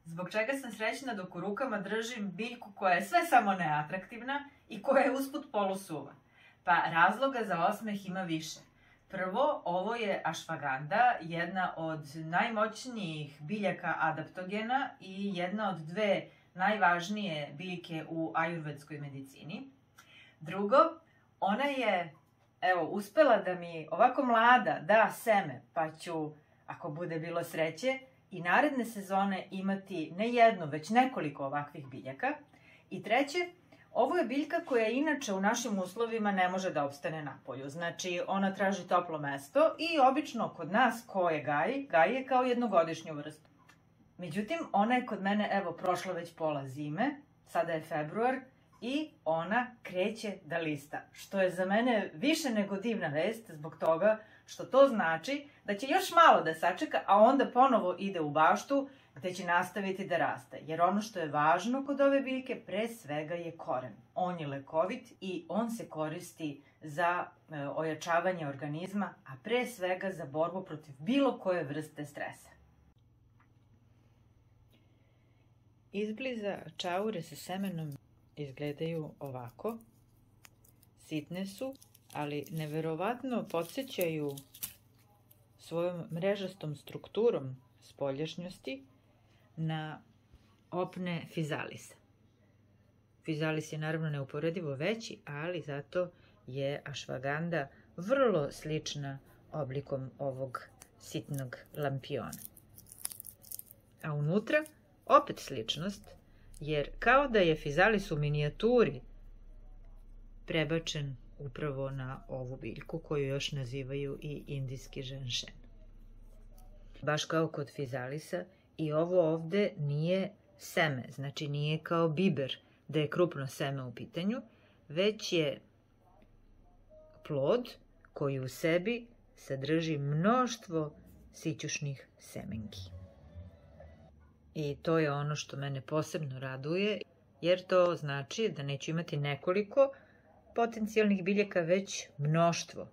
zbog čega sam srećna dok u rukama držim biljku koja je sve samo neatraktivna i koja je usput polusuva. Pa razloga za osmeh ima više. Prvo, ovo je ašvaganda, jedna od najmoćnijih biljaka adaptogena i jedna od dve najvažnije biljke u ajurvedskoj medicini. Drugo, ona je, uspela da mi ovako mlada da seme, pa ću, ako bude bilo sreće, i naredne sezone imati ne jednu, već nekoliko ovakvih biljaka. I treće, ovo je biljka koja inače u našim uslovima ne može da opstane napolju. Znači, ona traži toplo mesto i obično kod nas ko je gaji je kao jednogodišnju vrstu. Međutim, ona je kod mene, prošla već pola zime, sada je februar i ona kreće da lista. Što je za mene više nego divna vest zbog toga što to znači da će još malo da sačeka, a onda ponovo ide u baštu gde će nastaviti da raste. Jer ono što je važno kod ove biljke pre svega je koren. On je lekovit i on se koristi za ojačavanje organizma, a pre svega za borbu protiv bilo koje vrste stresa. Izbliza čaure sa semenom izgledaju ovako. Sitne su, ali neverovatno podsjećaju svojom mrežastom strukturom spoljašnjosti na opne fizalisa. Fizalis je naravno neuporedivo veći, ali zato je ašvaganda vrlo slična oblikom ovog sitnog lampiona. A unutra opet sličnost, jer kao da je fizalis u minijaturi prebačen upravo na ovu biljku koju još nazivaju i indijski ženšen. Baš kao kod fizalisa, i ovo ovde nije seme, znači nije kao biber da je krupno seme u pitanju, već je plod koji u sebi sadrži mnoštvo sićušnih semenki. I to je ono što mene posebno raduje, jer to znači da neću imati nekoliko potencijalnih biljaka, već mnoštvo,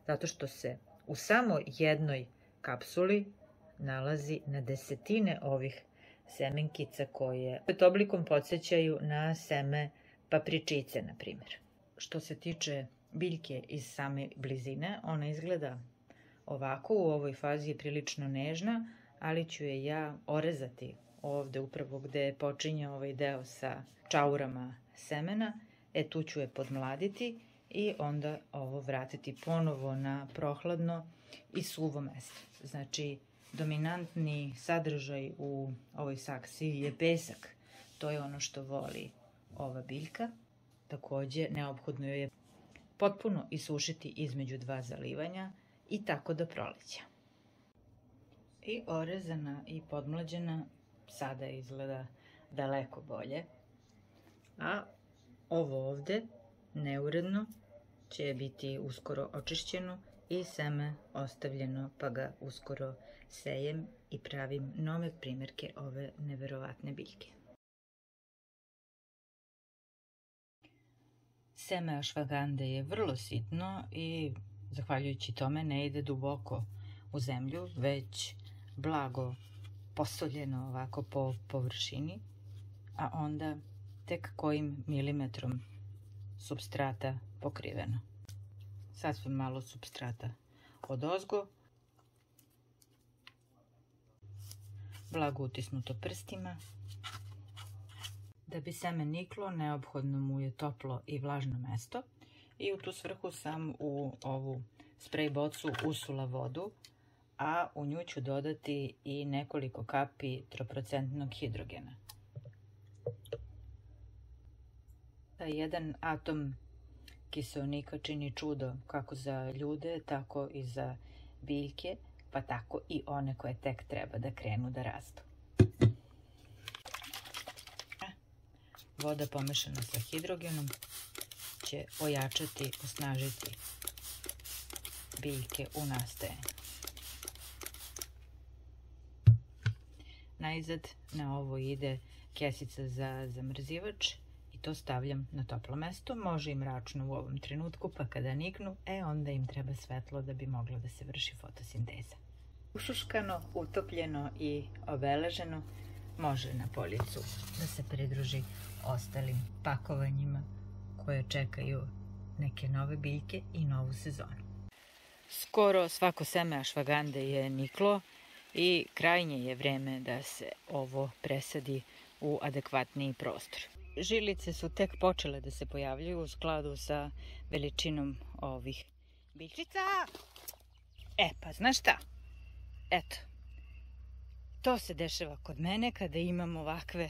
zato što se u samo jednoj kapsuli nalazi na desetine ovih semenkica koje opet oblikom podsjećaju na seme papričice, na primjer. Što se tiče biljke iz same blizine, ona izgleda ovako, u ovoj fazi je prilično nežna, ali ću je ja orezati ovde upravo gde počinje ovaj deo sa čaurama semena. Tu ću je podmladiti i onda ovo vratiti ponovo na prohladno i suvo mesto. Znači, dominantni sadržaj u ovoj saksi je pesak. To je ono što voli ova biljka. Takođe, neophodno je potpuno isušiti između dva zalivanja i tako do proleća. I orezana i podmlađena sada izgleda daleko bolje. A ovo ovde, neuredno, će biti uskoro očišćeno i seme ostavljeno, pa ga uskoro sejem i pravim nove primjerke ove neverovatne biljke. Seme ašvagande je vrlo sitno i zahvaljujući tome ne ide duboko u zemlju, već blago posoljeno ovako po površini, a onda tek kojim milimetrom supstrata pokriveno. Sasvim malo supstrata odozgo, blago utisnuto prstima. Da bi seme niklo, neophodno mu je toplo i vlažno mesto i u tu svrhu sam u ovu sprej bocu usula vodu, a u nju ću dodati i nekoliko kapi 3% hidrogena. Jedan atom kiseonika čini čudo kako za ljude, tako i za biljke, pa tako i one koje tek treba da krenu da rastu. Voda pomešana sa hidrogenom će ojačati, osnažiti biljke u nastajanju. Najzad na ovo ide kesica za zamrzivač i to stavljam na toplo mesto. Može i mračno u ovom trenutku, pa kada niknu, onda im treba svetlo da bi mogla da se vrši fotosinteza. Ušuškano, utopljeno i obeleženo, može na policu da se pridruži ostalim pakovanjima koje čekaju neke nove biljke i novu sezonu. Skoro svako seme ašvagande je niklo i krajnje je vreme da se ovo presadi u adekvatniji prostor. Žilice su tek počele da se pojavljuju u skladu sa veličinom ovih biljčica. Pa znaš šta? Eto, to se dešava kod mene kada imam ovakve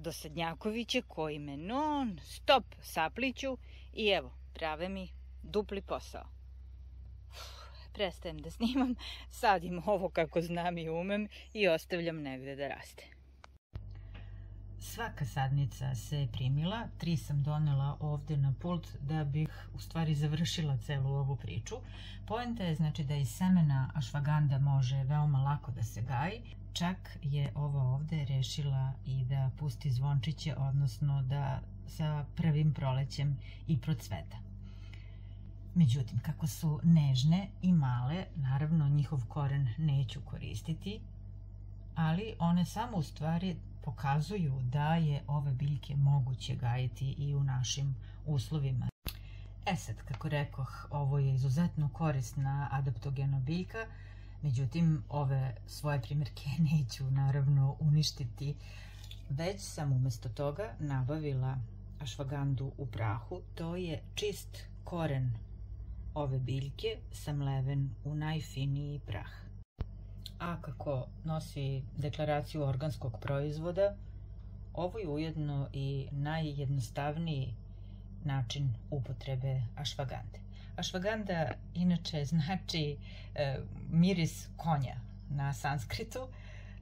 dosadnjakoviće koji me non stop sapliću i evo, prave mi dupli posao. Prestajem da snimam, sadim ovo kako znam i umem i ostavljam negde da raste. Svaka sadnica se primila, 3 sam donela ovde na pult da bih u stvari završila celu ovu priču. Poenta je znači da iz semena ašvaganda može veoma lako da se gaji. Čak je ova ovde rešila i da pusti zvončiće, odnosno da sa prvim prolećem i procveta. Međutim, kako su nežne i male, naravno njihov koren neću koristiti, ali one samo u stvari pokazuju da je ove biljke moguće gajiti i u našim uslovima. Sad, kako rekoh, ovo je izuzetno korisna adaptogena biljka, međutim, ove svoje primjerke neću naravno uništiti, već sam umesto toga nabavila ašvagandu u prahu. To je čist koren ove biljke samleven u najfiniji prah. A kako nosi deklaraciju organskog proizvoda, ovo je ujedno i najjednostavniji način upotrebe ašvagande. Ašvaganda inače znači miris konja na sanskritu.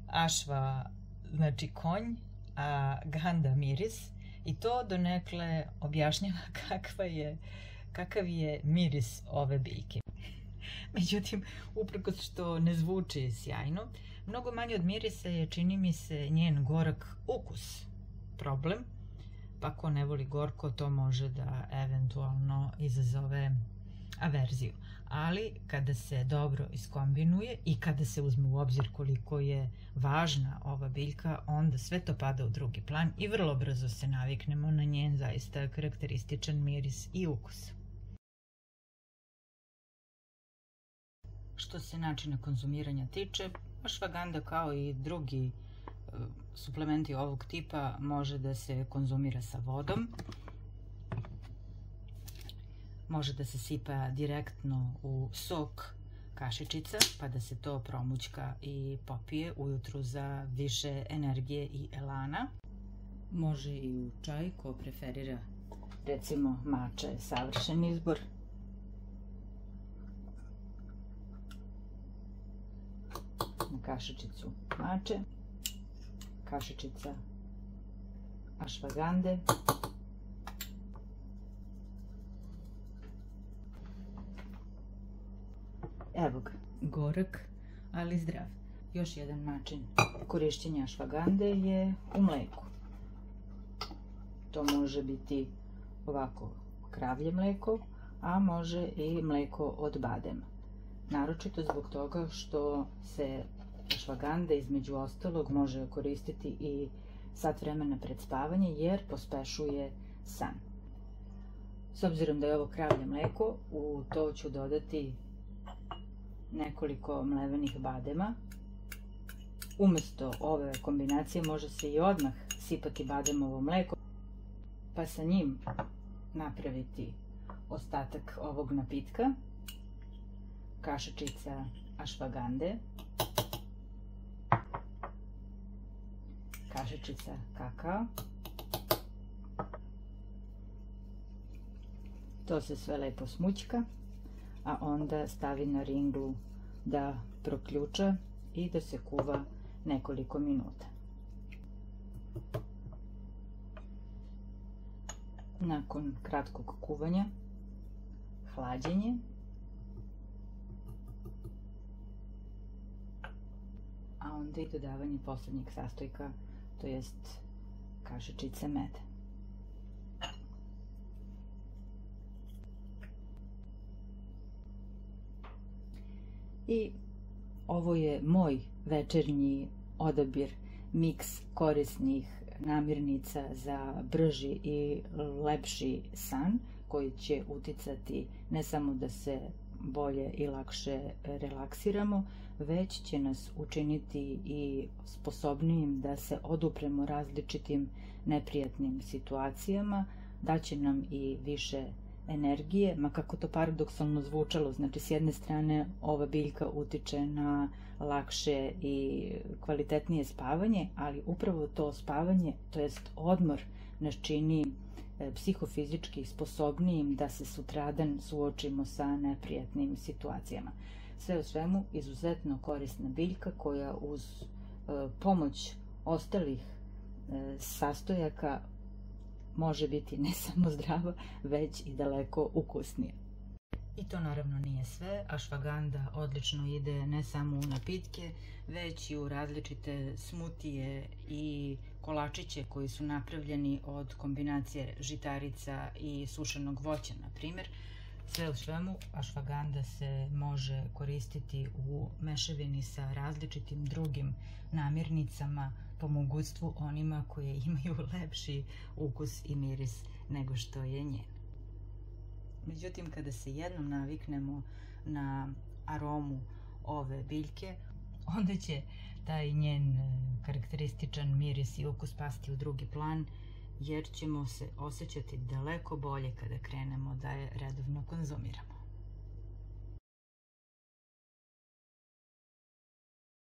Ašva znači konj, a ganda miris. I to donekle objašnjava kakav je miris ove biljke. Međutim, uprkos što ne zvuči sjajno, mnogo manje od mirisa je, čini mi se, njen gorak ukus problem. Pa ko ne voli gorko, to može da eventualno izazove averziju. Ali kada se dobro iskombinuje i kada se uzme u obzir koliko je važna ova biljka, onda sve to pada u drugi plan i vrlo brzo se naviknemo na njen zaista karakterističan miris i ukus. Što se načina konzumiranja tiče, ašvaganda kao i drugi suplementi ovog tipa može da se konzumira sa vodom. Može da se sipa direktno u sok kašičica, pa da se to promućka i popije ujutru za više energije i elana. Može i u čaj, ko preferira, recimo mača je savršen izbor. Na kašičicu mače, kašičica ašvagande, evo ga, gorak, ali zdrav. Još jedan način korišćenja ašvagande je u mleku. To može biti ovako kravlje mleko, a može i mleko od badema. Naročito zbog toga što se ašvaganda između ostalog može koristiti i sat vremena pred spavanje jer pospešuje san. S obzirom da je ovo kravlje mleko, u to ću dodati nekoliko mlevenih badema. Umesto ove kombinacije može se i odmah sipati bademovo mleko, pa sa njim napraviti ostatak ovog napitka. Kašičica ašvagande, kašičica kakao. To se sve lepo smućka, a onda stavi na ringlu da proključa i da se kuva nekoliko minuta. Nakon kratkog kuvanja, hlađenje, a onda i dodavanje poslednjeg sastojka, to jest kašičice meda. I ovo je moj večernji odabir miks korisnih namirnica za brži i lepši san, koji će uticati ne samo da se bolje i lakše relaksiramo, već će nas učiniti i sposobnijim da se odupremo različitim neprijatnim situacijama, daće nam i više energije, ma kako to paradoksalno zvučalo. Znači, s jedne strane ova biljka utiče na lakše i kvalitetnije spavanje, ali upravo to spavanje, to jest odmor, nas čini psihofizički sposobnijim da se sutradan suočimo sa neprijatnim situacijama. Sve u svemu, izuzetno korisna biljka koja uz pomoć ostalih sastojaka može biti ne samo zdrava, već i daleko ukusnija. I to naravno nije sve. Ashwagandha odlično ide ne samo u napitke, već i u različite smutije i kolačiće koji su napravljeni od kombinacije žitarica i sušenog voća, na primjer. Sve u svemu, ashwagandha se može koristiti u mešavini sa različitim drugim namirnicama, po mogućstvu onima koje imaju lepši ukus i miris nego što je njen. Međutim, kada se jednom naviknemo na aromu ove biljke, onda će taj njen karakterističan miris i ukus pasti u drugi plan, jer ćemo se osjećati daleko bolje kada krenemo da je redovno konzumiramo.